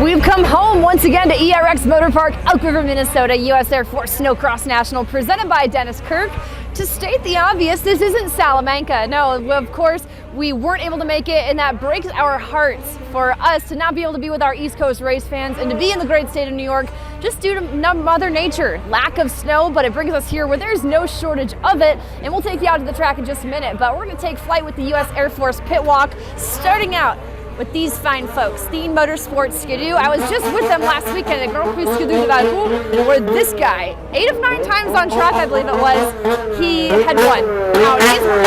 We've come home once again to ERX Motor Park, Elk River, Minnesota, US Air Force Snocross National, presented by Dennis Kirk. To state the obvious, this isn't Salamanca. No, of course, we weren't able to make it, and that breaks our hearts for us to not be able to be with our East Coast race fans and to be in the great state of New York just due to Mother Nature, lack of snow, but it brings us here where there's no shortage of it, and we'll take you out to the track in just a minute. But we're going to take flight with the US Air Force pit walk, starting out with these fine folks, the Motorsports Skidoo. I was just with them last weekend at Grand Prix Skidoo de Valcourt, where this guy, 8 of 9 times on track, I believe it was, he had won. Now, these were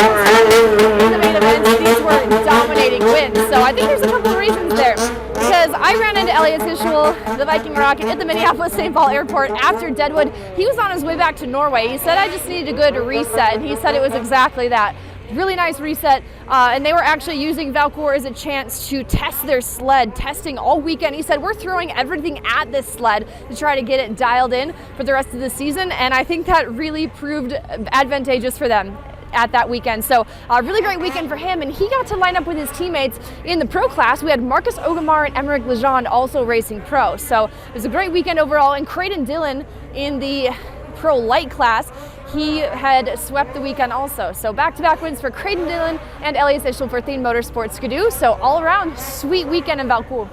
in the main events, these were dominating wins. So I think there's a couple of reasons there. Because I ran into Elliot Tischel, the Viking Rocket, at the Minneapolis-St. Paul airport after Deadwood. He was on his way back to Norway. He said, I just needed a good reset, and he said it was exactly that. Really nice reset, and they were actually using Valcourt as a chance to test their sled, testing all weekend. He said, we're throwing everything at this sled to try to get it dialed in for the rest of the season, and I think that really proved advantageous for them at that weekend. So a really great weekend for him, and he got to line up with his teammates in the pro class. We had Marcus Ogamar and Emmerich Lejeune also racing pro. So it was a great weekend overall, and Creighton Dillon in the pro light class, he had swept the weekend also. So back-to-back wins for Creighton Dillon and Elliot Tischel for Thien Motorsports Skidoo. So all around, sweet weekend in Valcourt.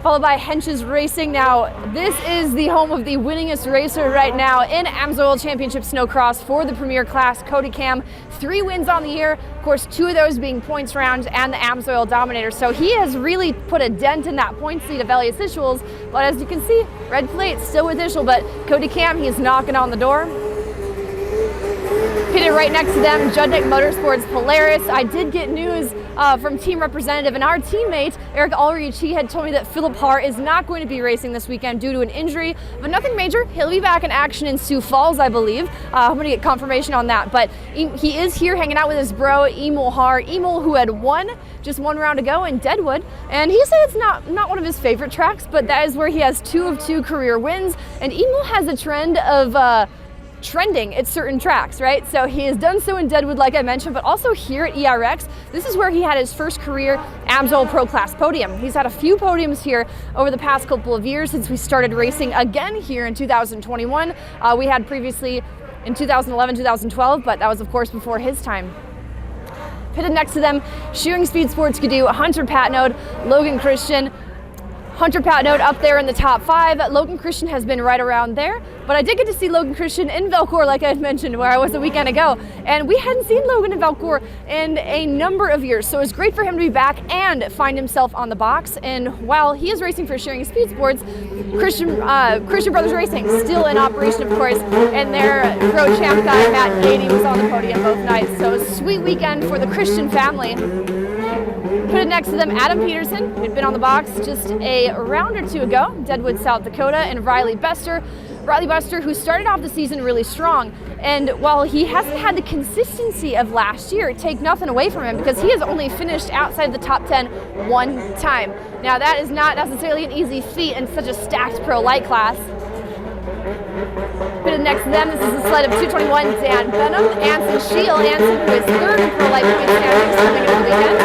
Followed by Hensch's Racing. Now, this is the home of the winningest racer right now in AMSOIL Championship Snowcross for the Premier Class, Cody Cam. 3 wins on the year, of course 2 of those being points rounds and the AMSOIL Dominator. So he has really put a dent in that points lead of Elliot Tischel's. But as you can see, red plate still with Tischel, but Cody Cam, he's knocking on the door. Pitted right next to them, Judnick Motorsports Polaris. I did get news from team representative and our teammate, Eric Ulrich. He had told me that Philip Haar is not going to be racing this weekend due to an injury, but nothing major. He'll be back in action in Sioux Falls, I believe. I'm going to get confirmation on that, but he is here hanging out with his bro, Emil Haar. Emil, who had won just 1 round ago in Deadwood, and he said it's not one of his favorite tracks, but that is where he has 2 of 2 career wins, and Emil has a trend of trending at certain tracks, right? So he has done so in Deadwood, like I mentioned, but also here at ERX. This is where he had his first career AMSOIL Pro Class podium. He's had a few podiums here over the past couple of years since we started racing again here in 2021. We had previously in 2011, 2012, but that was of course before his time. Pitted next to them, Shearing Speed Sports Skidoo, Hunter Patnode, Logan Christian. Hunter Patnode up there in the top 5. Logan Christian has been right around there, but I did get to see Logan Christian in Valcourt, like I had mentioned, where I was a weekend ago, and we hadn't seen Logan in Valcourt in a number of years, so it was great for him to be back and find himself on the box. And while he is racing for Shearing Speed Sports, Christian Brothers Racing still in operation, of course, and their pro champ guy, Matt Gady, was on the podium both nights, so a sweet weekend for the Christian family. Put it next to them, Adam Peterson, who'd been on the box just a round or 2 ago, Deadwood, South Dakota, and Riley Buster, who started off the season really strong. And while he hasn't had the consistency of last year, take nothing away from him, because he has only finished outside the top 10 1 time. Now that is not necessarily an easy feat in such a stacked pro light class. Put it next to them, this is the sled of 221 Dan Benham, Anson Shield. Anson, who is 3rd in pro light point standings coming over the weekend.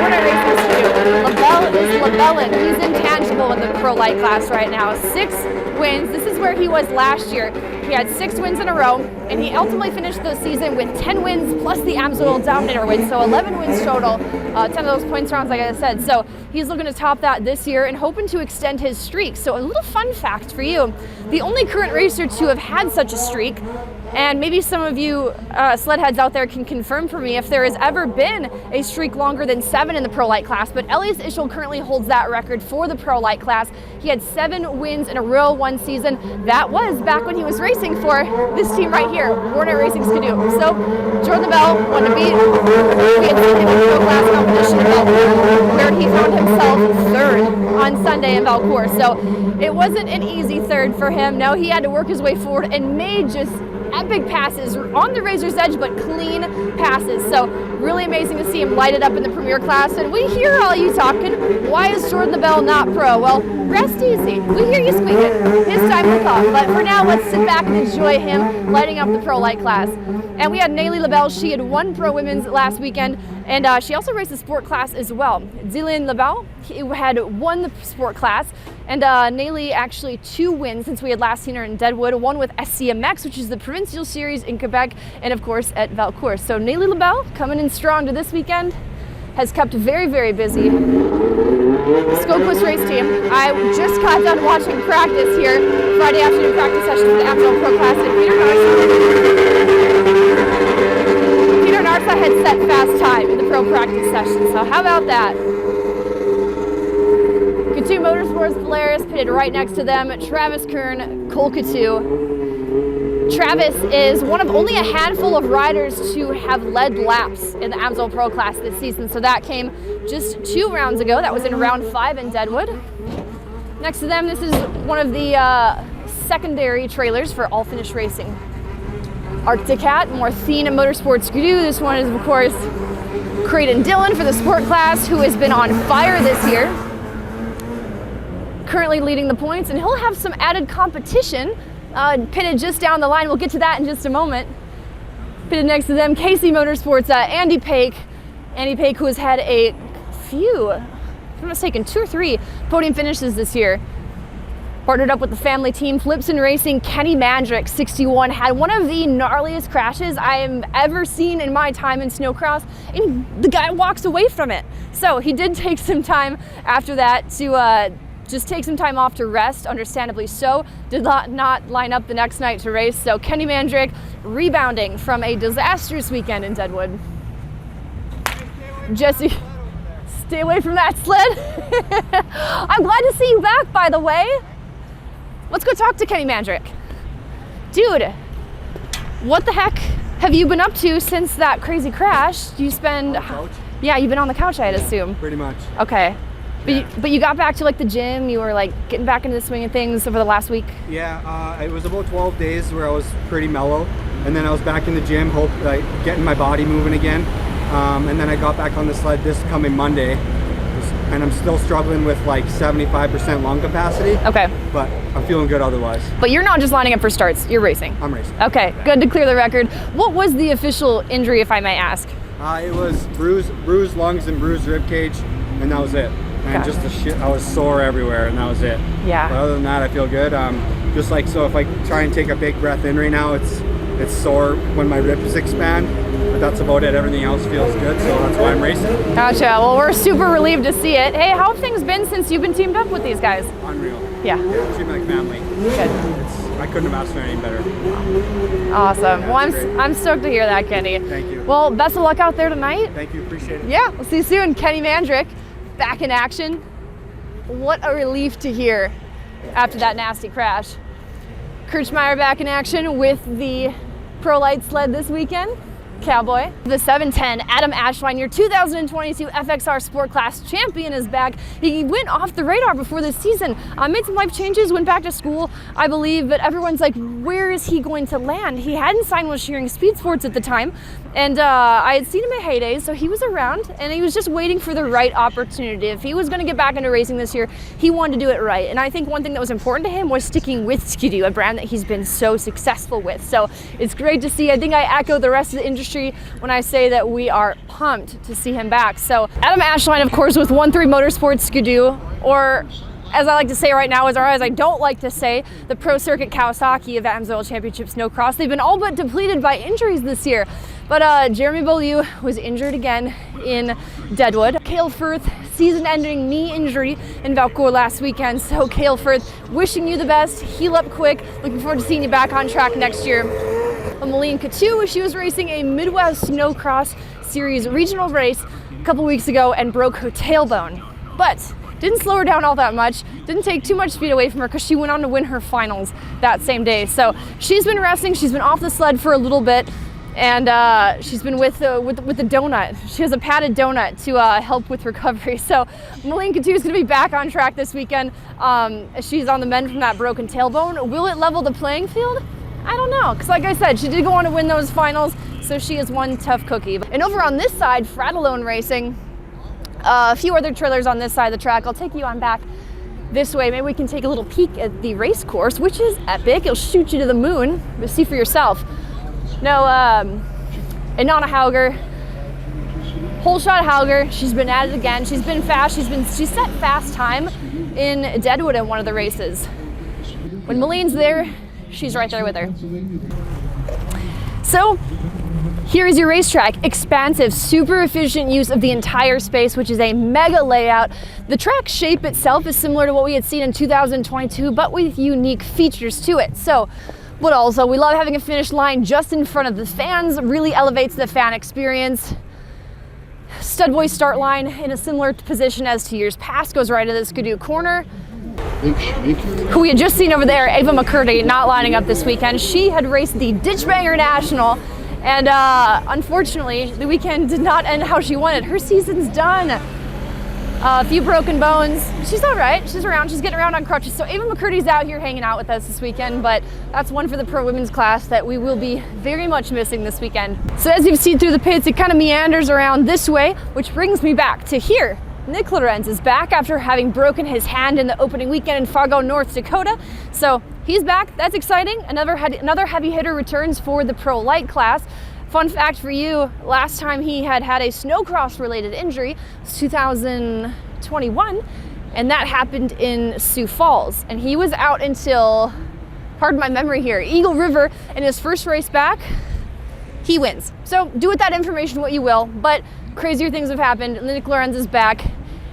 What are races to do? LaBelle is LaBellin. He's intangible in the pro light class right now. 6 wins. This is where he was last year. He had 6 wins in a row, and he ultimately finished the season with 10 wins plus the AMSOIL Dominator win, so 11 wins total, 10 of those points rounds, like I said. So he's looking to top that this year and hoping to extend his streak. So a little fun fact for you, the only current racer to have had such a streak, and maybe some of you sled heads out there can confirm for me if there has ever been a streak longer than 7 in the pro light class, but Elliot Tischel currently holds that record for the pro light class. He had 7 wins in a row 1 season. That was back when he was racing for this team right here, Warner Racing Skidoo. So Jordan Bell wanted to beat. We had seen him in the pro class competition in Valcourt, where he found himself 3rd on Sunday in Valcourt. So it wasn't an easy 3rd for him. No, he had to work his way forward and made just epic passes on the razor's edge, but clean passes. So really amazing to see him light it up in the Premier class. And we hear all you talking, why is Jordan LaBelle not pro? Well, rest easy. We hear you squeaking. His time will come. But for now, let's sit back and enjoy him lighting up the pro light class. And we had Nayli LaBelle. She had won pro women's last weekend. And she also raced the sport class as well. Dylan Lebel had won the sport class, and Nayli actually 2 wins since we had last seen her in Deadwood, one with SCMX, which is the provincial series in Quebec, and of course at Valcourt. So Nayli Lebel coming in strong to this weekend, has kept very, very busy. Scokeless race team. I just got done watching practice here, Friday afternoon practice session for the Amsoil Pro Class, and Peter Narsa had set fast time in the pro practice session, so how about that? Coutu Motorsports Polaris pitted right next to them. Travis Kern, Cole Coutu. Travis is one of only a handful of riders to have led laps in the Amsoil Pro Class this season, so that came just 2 rounds ago. That was in round 5 in Deadwood. Next to them, this is one of the secondary trailers for All Finish Racing. Arctic Cat, Morthine Motorsports Skidoo. This one is, of course, Creighton Dillon for the sport class, who has been on fire this year. Currently leading the points, and he'll have some added competition pitted just down the line. We'll get to that in just a moment. Pitted next to them, KC Motorsports, Andy Paik. Andy Paik, who has had a few, if I'm not mistaken, 2 or 3 podium finishes this year. Partnered up with the family team, Flipson Racing. Kenny Madrick, 61, had one of the gnarliest crashes I have ever seen in my time in snowcross, and the guy walks away from it. So he did take some time after that to just take some time off to rest, understandably so. Did not line up the next night to race. So Kenny Madrick rebounding from a disastrous weekend in Deadwood. Jesse, stay away from that sled. I'm glad to see you back, by the way. Let's go talk to Kenny Madrick. Dude, what the heck have you been up to since that crazy crash? Do you spend, yeah, you've been on the couch, I'd assume. Pretty much. Okay. But you got back to like the gym, you were like getting back into the swing of things over the last week? Yeah, it was about 12 days where I was pretty mellow, and then I was back in the gym, getting my body moving again, and then I got back on the sled this coming Monday, and I'm still struggling with like 75% lung capacity. Okay. But I'm feeling good otherwise. But you're not just lining up for starts, you're racing? I'm racing. Okay, good to clear the record. What was the official injury, if I may ask? It was bruised lungs and bruised rib cage, and that was it. And just the shit, I was sore everywhere, and that was it. Yeah. But other than that, I feel good. Just like, so if I try and take a big breath in right now, it's sore when my ribs expand, but that's about it. Everything else feels good, so that's why I'm racing. Gotcha. Well, we're super relieved to see it. Hey, how have things been since you've been teamed up with these guys? Unreal. Yeah. Treat me like family. Good. I couldn't have asked for anything better. Awesome. Yeah, well, I'm stoked to hear that, Kenny. Thank you. Well, best of luck out there tonight. Thank you. Appreciate it. Yeah. We'll see you soon. Kenny Madrick, back in action. What a relief to hear after that nasty crash. Kirchmeier back in action with the Pro Light sled this weekend. Cowboy. The 710, Adam Ashline, your 2022 FXR Sport Class champion, is back. He went off the radar before this season, made some life changes, went back to school, I believe, but everyone's like, where is he going to land? He hadn't signed with Shearing Speed Sports at the time, and I had seen him at heydays, so he was around, and he was just waiting for the right opportunity. If he was going to get back into racing this year, he wanted to do it right, and I think one thing that was important to him was sticking with Skidoo, a brand that he's been so successful with. So it's great to see. I think I echo the rest of the industry when I say that we are pumped to see him back. So Adam Ashline, of course, with 1-3 Motorsports Skidoo, or as I like to say right now, or as I don't like to say, the Pro Circuit Kawasaki of Amsoil Championship Snowcross. They've been all but depleted by injuries this year. But Jeremy Beaulieu was injured again in Deadwood. Cale Firth, season-ending knee injury in Valcourt last weekend. So Cale Firth, wishing you the best, heal up quick. Looking forward to seeing you back on track next year. Malene Coutu, she was racing a Midwest Snowcross Series regional race a couple weeks ago and broke her tailbone. But didn't slow her down all that much, didn't take too much speed away from her because she went on to win her finals that same day. So she's been resting, she's been off the sled for a little bit, and she's been with the donut. She has a padded donut to help with recovery. So Malene Coutu is going to be back on track this weekend. She's on the mend from that broken tailbone. Will it level the playing field? I don't know, because like I said, she did go on to win those finals, so she is one tough cookie. And over on this side, Fratalone Racing, a few other trailers on this side of the track. I'll take you on back this way. Maybe we can take a little peek at the race course, which is epic. It'll shoot you to the moon, but see for yourself. No, Inanna Hauger, Whole shot Hauger, she's been at it again. She's been fast. She set fast time in Deadwood in one of the races. When Maline's there, she's right there with her. So here is your racetrack. Expansive, super efficient use of the entire space, which is a mega layout. The track shape itself is similar to what we had seen in 2022, but with unique features to it. So, but also we love having a finish line just in front of the fans. Really elevates the fan experience. Stud Boy start line in a similar position as 2 years past, goes right to the Skidoo corner. Who we had just seen over there, Ava McCurdy, not lining up this weekend. She had raced the Ditchbanger National, and unfortunately, the weekend did not end how she wanted. Her season's done. A few broken bones. She's all right. She's around. She's getting around on crutches. So Ava McCurdy's out here hanging out with us this weekend, but that's one for the pro women's class that we will be very much missing this weekend. So as you've seen through the pits, it kind of meanders around this way, which brings me back to here. Nick Lorenz is back after having broken his hand in the opening weekend in Fargo, North Dakota. So he's back. That's exciting. Another heavy hitter returns for the pro light class. Fun fact for you, last time he had a snowcross related injury, 2021, and that happened in Sioux Falls. And he was out until, pardon my memory here, Eagle River, in his first race back, he wins. So do with that information what you will, but crazier things have happened. Nick Lorenz is back.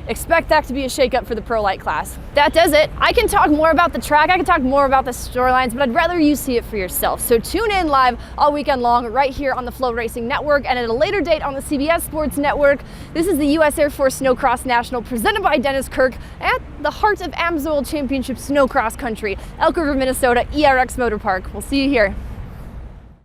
Expect that to be a shakeup for the pro light class. That does it. I can talk more about the track, I can talk more about the storylines, but I'd rather you see it for yourself. So tune in live all weekend long right here on the Flow Racing Network and at a later date on the CBS Sports Network. This is the U.S. Air Force Snocross National presented by Dennis Kirk at the heart of AMSOIL Championship Snowcross Country, Elk River, Minnesota, ERX Motor Park. We'll see you here.